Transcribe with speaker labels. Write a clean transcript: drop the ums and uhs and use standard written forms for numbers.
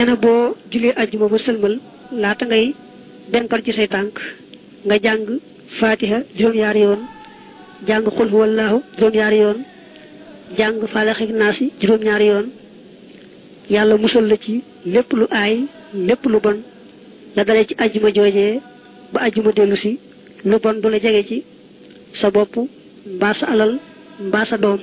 Speaker 1: ena boo julee ajjuma ba sëlmal laata ngay benkal ci say tànk nga jàng fatiha juróom-ñaari yoon jàng xul huwallaahu juróom-ñaari yoon jàng faalaxi naasi juróom-ñaari yoon yàlla musal la ci lépp lu aay lépp lu bon la dalee ci ajjuma joojee ba ajjuma dellu si lu bon du la jege ci sa bopp mbaa sa alal mbaa sa doom